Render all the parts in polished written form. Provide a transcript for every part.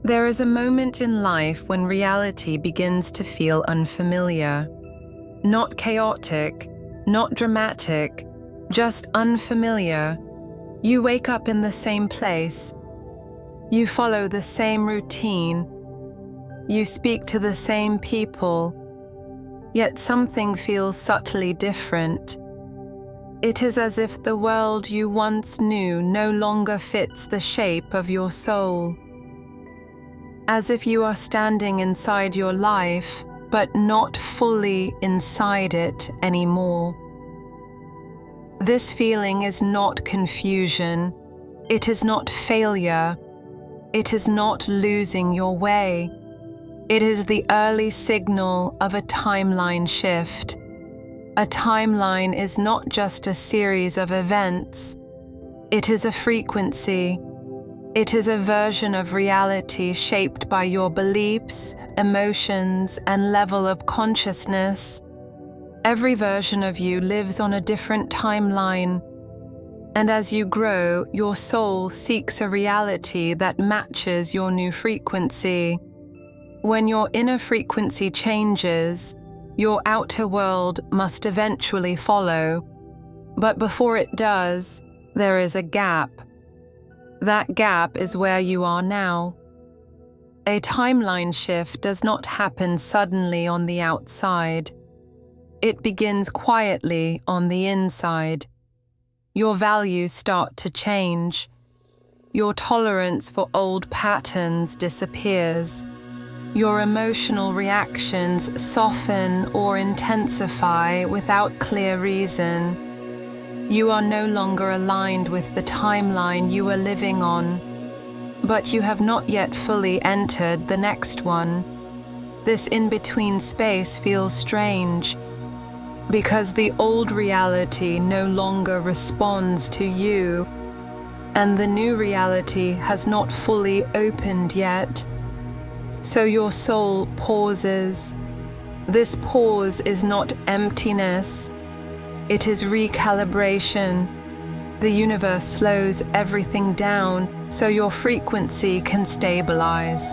There is a moment in life when reality begins to feel unfamiliar. Not chaotic, not dramatic, just unfamiliar. You wake up in the same place. You follow the same routine. You speak to the same people. Yet something feels subtly different. It is as if the world you once knew no longer fits the shape of your soul. As if you are standing inside your life, but not fully inside it anymore. This feeling is not confusion. It is not failure. It is not losing your way. It is the early signal of a timeline shift. A timeline is not just a series of events. It is a frequency. It is a version of reality shaped by your beliefs, emotions, and level of consciousness. Every version of you lives on a different timeline. And as you grow, your soul seeks a reality that matches your new frequency. When your inner frequency changes, your outer world must eventually follow. But before it does, there is a gap. That gap is where you are now. A timeline shift does not happen suddenly on the outside. It begins quietly on the inside. Your values start to change. Your tolerance for old patterns disappears. Your emotional reactions soften or intensify without clear reason. You are no longer aligned with the timeline you were living on, but you have not yet fully entered the next one. This in-between space feels strange, because the old reality no longer responds to you, and the new reality has not fully opened yet. So your soul pauses. This pause is not emptiness. It is recalibration. The universe slows everything down so your frequency can stabilize.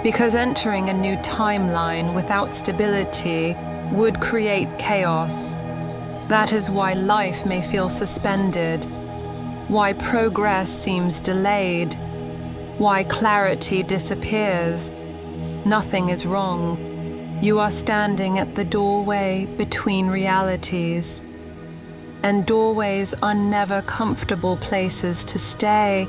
Because entering a new timeline without stability would create chaos. That is why life may feel suspended, why progress seems delayed, why clarity disappears. Nothing is wrong. You are standing at the doorway between realities. And doorways are never comfortable places to stay.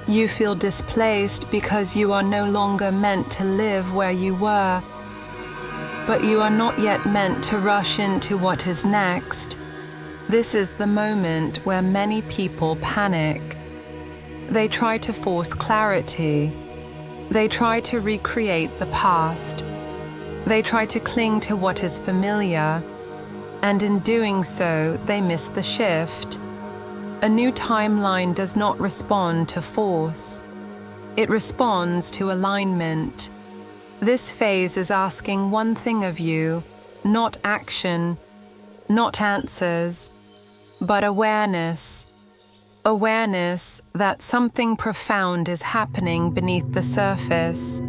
You feel displaced because you are no longer meant to live where you were. But you are not yet meant to rush into what is next. This is the moment where many people panic. They try to force clarity. They try to recreate the past. They try to cling to what is familiar, and in doing so, they miss the shift. A new timeline does not respond to force. It responds to alignment. This phase is asking one thing of you, not action, not answers, but awareness. Awareness that something profound is happening beneath the surface.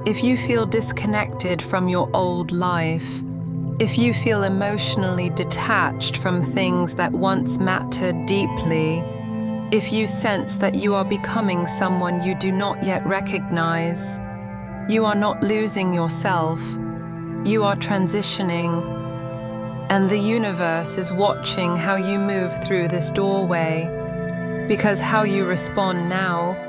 If you feel disconnected from your old life, if you feel emotionally detached from things that once mattered deeply, if you sense that you are becoming someone you do not yet recognize, you are not losing yourself, you are transitioning, and the universe is watching how you move through this doorway, because how you respond now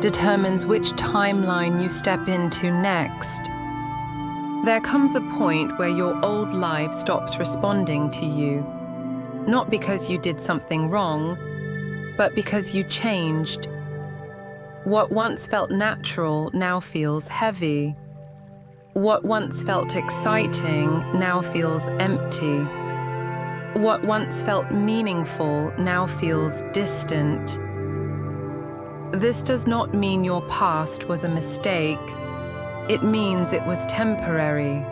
determines which timeline you step into next. There comes a point where your old life stops responding to you, not because you did something wrong, but because you changed. What once felt natural now feels heavy. What once felt exciting now feels empty. What once felt meaningful now feels distant. This does not mean your past was a mistake. It means it was temporary.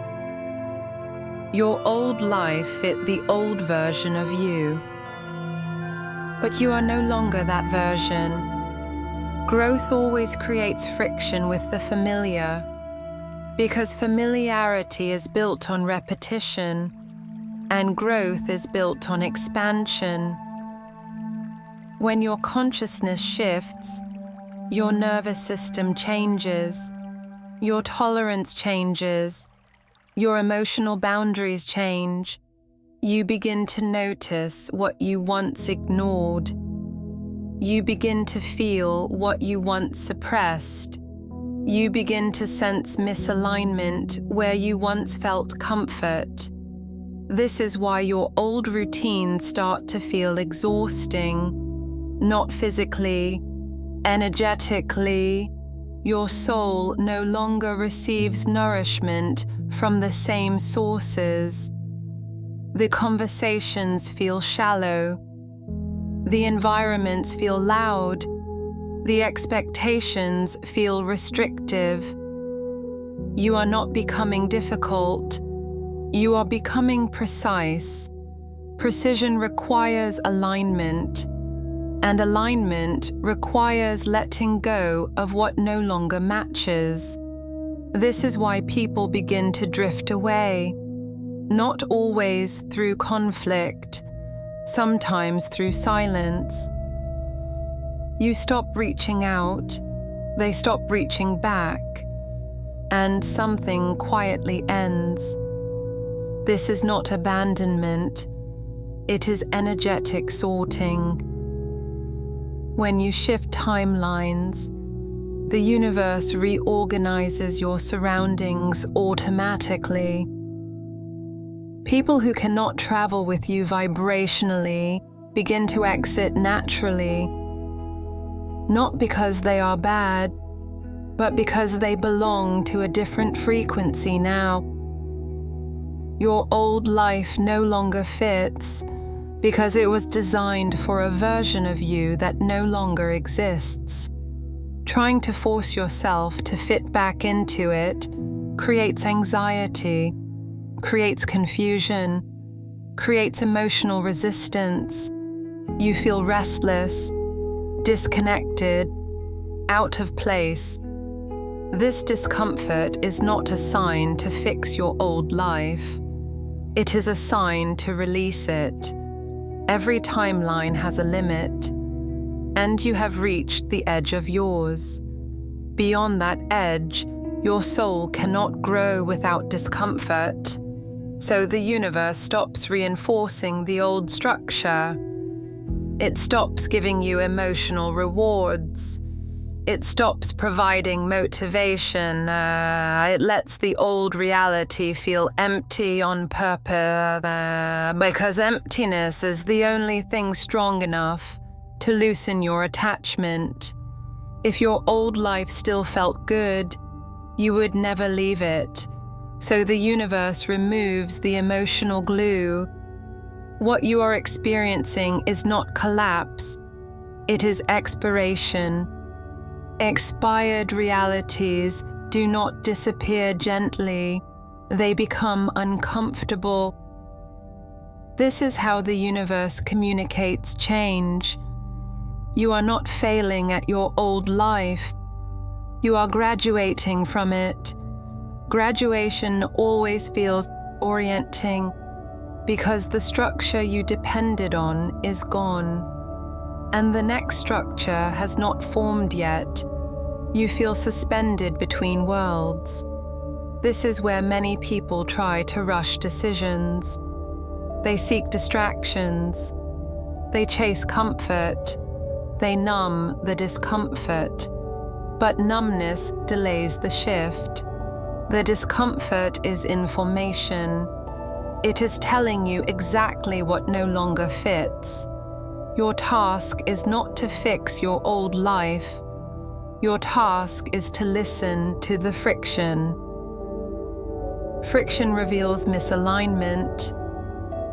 Your old life fit the old version of you. But you are no longer that version. Growth always creates friction with the familiar, because familiarity is built on repetition, and growth is built on expansion. When your consciousness shifts, your nervous system changes, your tolerance changes, your emotional boundaries change. You begin to notice what you once ignored. You begin to feel what you once suppressed. You begin to sense misalignment where you once felt comfort. This is why your old routines start to feel exhausting, not physically, energetically. Your soul no longer receives nourishment from the same sources. The conversations feel shallow. The environments feel loud. The expectations feel restrictive. You are not becoming difficult. You are becoming precise. Precision requires alignment, and alignment requires letting go of what no longer matches. This is why people begin to drift away, not always through conflict, sometimes through silence. You stop reaching out, they stop reaching back, and something quietly ends. This is not abandonment, it is energetic sorting. When you shift timelines, the universe reorganizes your surroundings automatically. People who cannot travel with you vibrationally begin to exit naturally, not because they are bad, but because they belong to a different frequency now. Your old life no longer fits because it was designed for a version of you that no longer exists. Trying to force yourself to fit back into it creates anxiety, creates confusion, creates emotional resistance. You feel restless, disconnected, out of place. This discomfort is not a sign to fix your old life. It is a sign to release it. Every timeline has a limit, and you have reached the edge of yours. Beyond that edge, your soul cannot grow without discomfort. So the universe stops reinforcing the old structure. It stops giving you emotional rewards. It stops providing motivation. It lets the old reality feel empty on purpose, because emptiness is the only thing strong enough to loosen your attachment. If your old life still felt good, you would never leave it. So the universe removes the emotional glue. What you are experiencing is not collapse, it is expiration. Expired realities do not disappear gently, they become uncomfortable. This is how the universe communicates change. You are not failing at your old life, you are graduating from it. Graduation always feels orienting because the structure you depended on is gone, and the next structure has not formed yet. You feel suspended between worlds. This is where many people try to rush decisions. They seek distractions. They chase comfort. They numb the discomfort. But numbness delays the shift. The discomfort is information. It is telling you exactly what no longer fits. Your task is not to fix your old life. Your task is to listen to the friction. Friction reveals misalignment.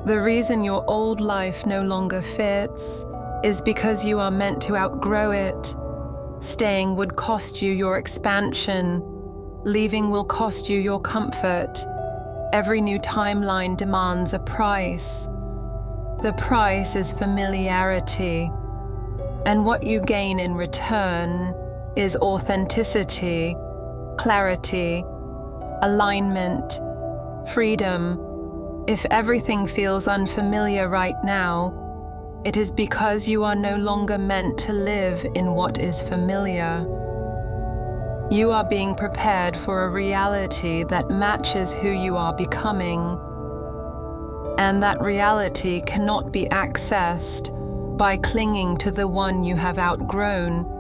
The reason your old life no longer fits is because you are meant to outgrow it. Staying would cost you your expansion. Leaving will cost you your comfort. Every new timeline demands a price. The price is familiarity, and what you gain in return is authenticity, clarity, alignment, freedom. If everything feels unfamiliar right now, it is because you are no longer meant to live in what is familiar. You are being prepared for a reality that matches who you are becoming. And that reality cannot be accessed by clinging to the one you have outgrown.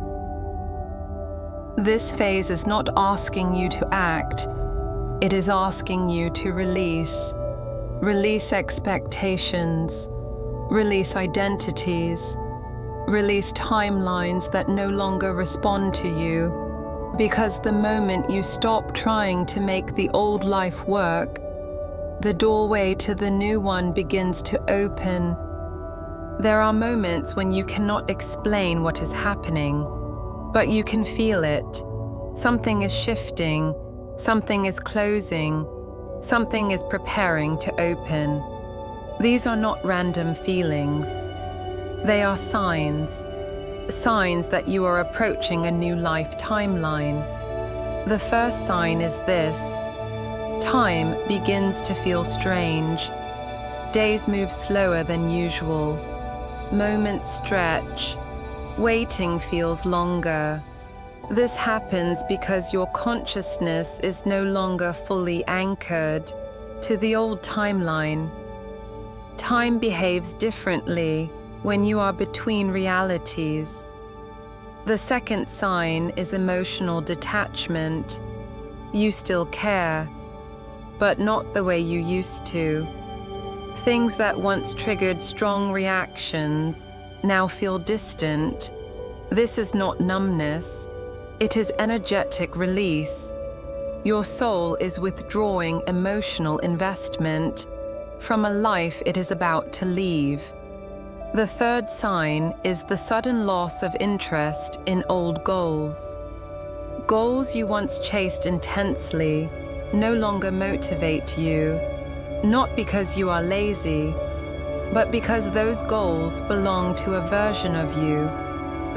This phase is not asking you to act, it is asking you to release. Release expectations, release identities, release timelines that no longer respond to you. Because the moment you stop trying to make the old life work, the doorway to the new one begins to open. There are moments when you cannot explain what is happening, but you can feel it. Something is shifting, something is closing, something is preparing to open. These are not random feelings. They are signs that you are approaching a new life timeline. The first sign is this: time begins to feel strange. Days move slower than usual. Moments stretch. Waiting feels longer. This happens because your consciousness is no longer fully anchored to the old timeline. Time behaves differently when you are between realities. The second sign is emotional detachment. You still care, but not the way you used to. Things that once triggered strong reactions now feel distant. This is not numbness. It is energetic release. Your soul is withdrawing emotional investment from a life it is about to leave. The third sign is the sudden loss of interest in old goals. Goals you once chased intensely no longer motivate you, not because you are lazy, but because those goals belong to a version of you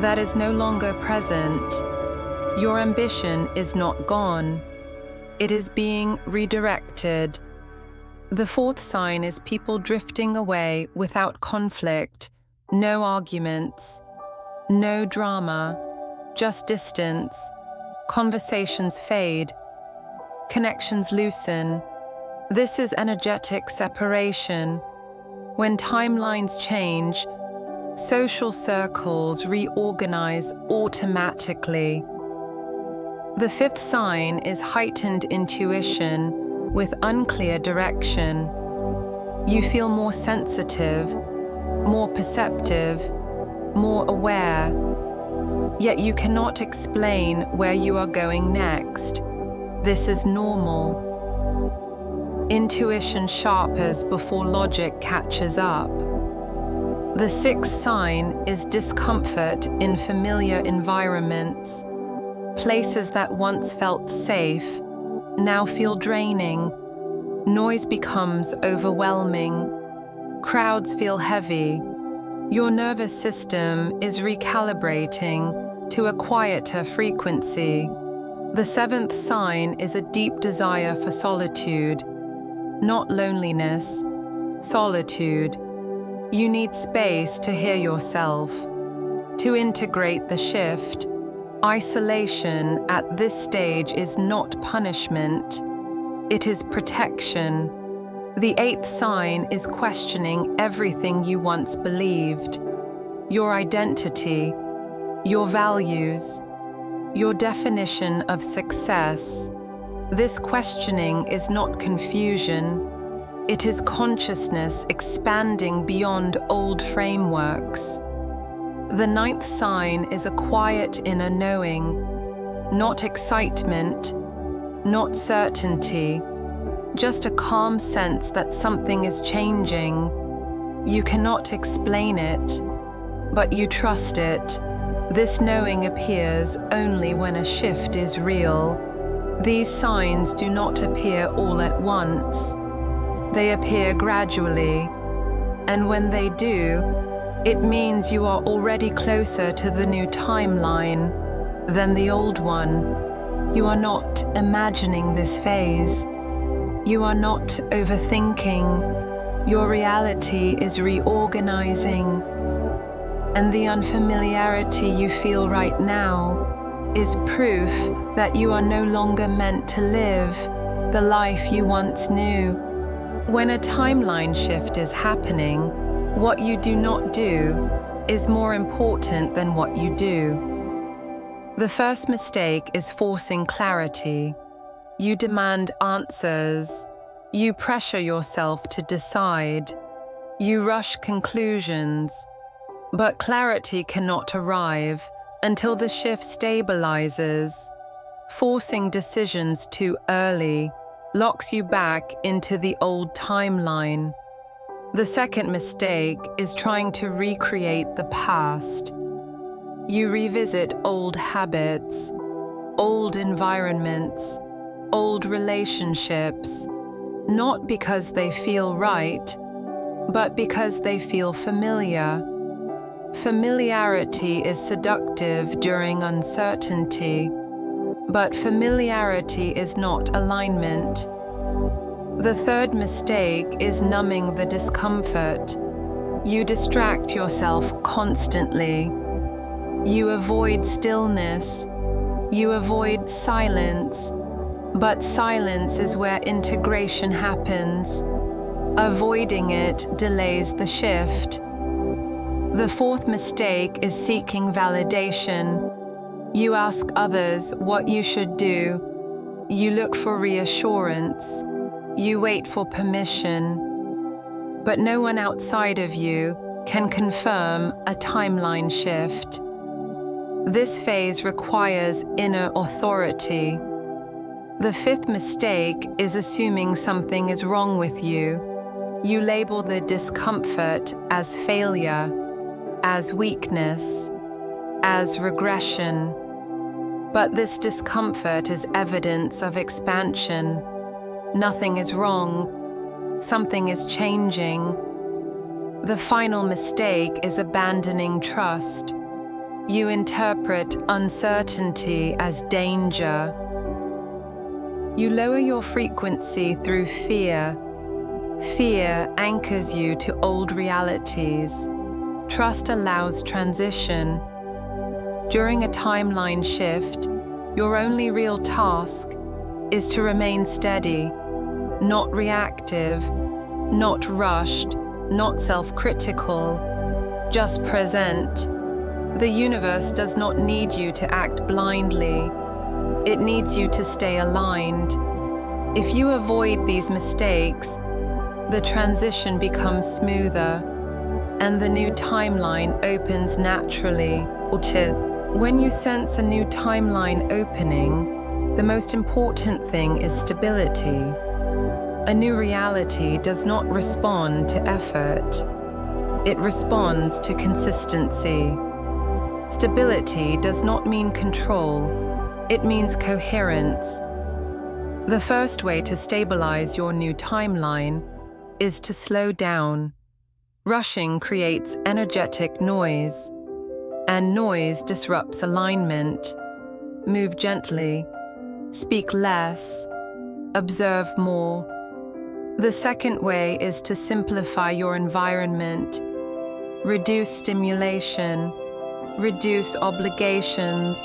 that is no longer present. Your ambition is not gone. It is being redirected. The fourth sign is people drifting away without conflict, no arguments, no drama, just distance. Conversations fade, connections loosen. This is energetic separation. When timelines change, social circles reorganize automatically. The fifth sign is heightened intuition with unclear direction. You feel more sensitive, more perceptive, more aware, yet you cannot explain where you are going next. This is normal. Intuition sharpens before logic catches up. The sixth sign is discomfort in familiar environments. Places that once felt safe now feel draining. Noise becomes overwhelming. Crowds feel heavy. Your nervous system is recalibrating to a quieter frequency. The seventh sign is a deep desire for solitude, not loneliness, solitude. You need space to hear yourself, to integrate the shift. Isolation at this stage is not punishment, it is protection. The eighth sign is questioning everything you once believed, your identity, your values, your definition of success. This questioning is not confusion, it is consciousness expanding beyond old frameworks. The ninth sign is a quiet inner knowing, not excitement, not certainty, just a calm sense that something is changing. You cannot explain it, but you trust it. This knowing appears only when a shift is real. These signs do not appear all at once. They appear gradually, and when they do, it means you are already closer to the new timeline. than the old one. You are not imagining this phase. You are not overthinking. Your reality is reorganizing. And the unfamiliarity you feel right now is proof that you are no longer meant to live the life you once knew. When a timeline shift is happening, what you do not do is more important than what you do. The first mistake is forcing clarity. You demand answers. You pressure yourself to decide. You rush conclusions. But clarity cannot arrive until the shift stabilizes. Forcing decisions too early locks you back into the old timeline. The second mistake is trying to recreate the past. You revisit old habits, old environments, old relationships, not because they feel right, but because they feel familiar. Familiarity is seductive during uncertainty, but familiarity is not alignment. The third mistake is numbing the discomfort. You distract yourself constantly. You avoid stillness. You avoid silence. But silence is where integration happens. Avoiding it delays the shift. The fourth mistake is seeking validation. You ask others what you should do. You look for reassurance. You wait for permission. But no one outside of you can confirm a timeline shift. This phase requires inner authority. The fifth mistake is assuming something is wrong with you. You label the discomfort as failure, as weakness, as regression. But this discomfort is evidence of expansion. Nothing is wrong. Something is changing. The final mistake is abandoning trust. You interpret uncertainty as danger. You lower your frequency through fear. Fear anchors you to old realities. Trust allows transition. During a timeline shift, your only real task is to remain steady, not reactive, not rushed, not self-critical, just present. The universe does not need you to act blindly. It needs you to stay aligned. If you avoid these mistakes, the transition becomes smoother, and the new timeline opens naturally. When you sense a new timeline opening, the most important thing is stability. A new reality does not respond to effort. It responds to consistency. Stability does not mean control. It means coherence. The first way to stabilize your new timeline is to slow down. Rushing creates energetic noise, and noise disrupts alignment. Move gently, speak less, observe more. The second way is to simplify your environment. Reduce stimulation, reduce obligations,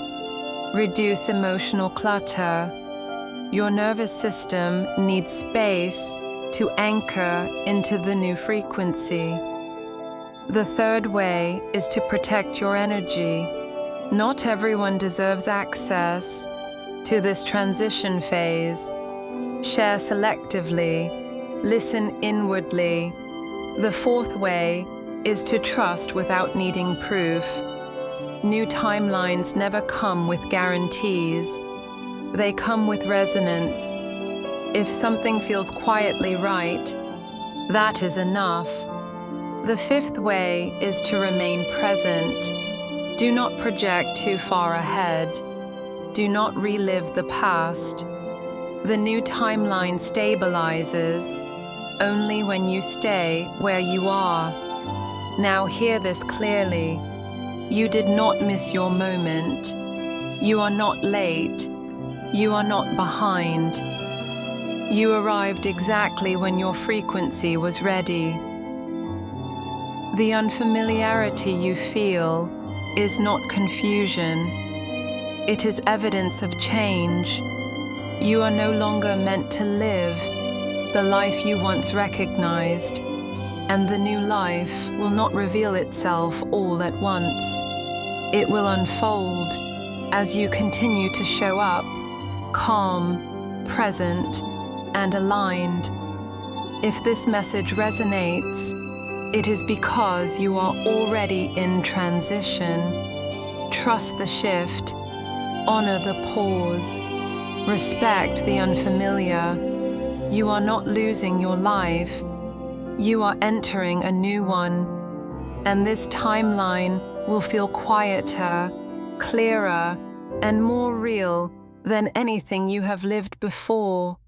reduce emotional clutter. Your nervous system needs space to anchor into the new frequency. The third way is to protect your energy. Not everyone deserves access to this transition phase. Share selectively, listen inwardly. The fourth way is to trust without needing proof. New timelines never come with guarantees. They come with resonance. If something feels quietly right, that is enough. The fifth way is to remain present. Do not project too far ahead. Do not relive the past. The new timeline stabilizes only when you stay where you are. Now hear this clearly. You did not miss your moment. You are not late. You are not behind. You arrived exactly when your frequency was ready. The unfamiliarity you feel is not confusion. It is evidence of change. You are no longer meant to live the life you once recognized, and the new life will not reveal itself all at once. It will unfold as you continue to show up, calm, present, and aligned. If this message resonates, it is because you are already in transition. Trust the shift, honor the pause, respect the unfamiliar. You are not losing your life. You are entering a new one, and this timeline will feel quieter, clearer, and more real than anything you have lived before.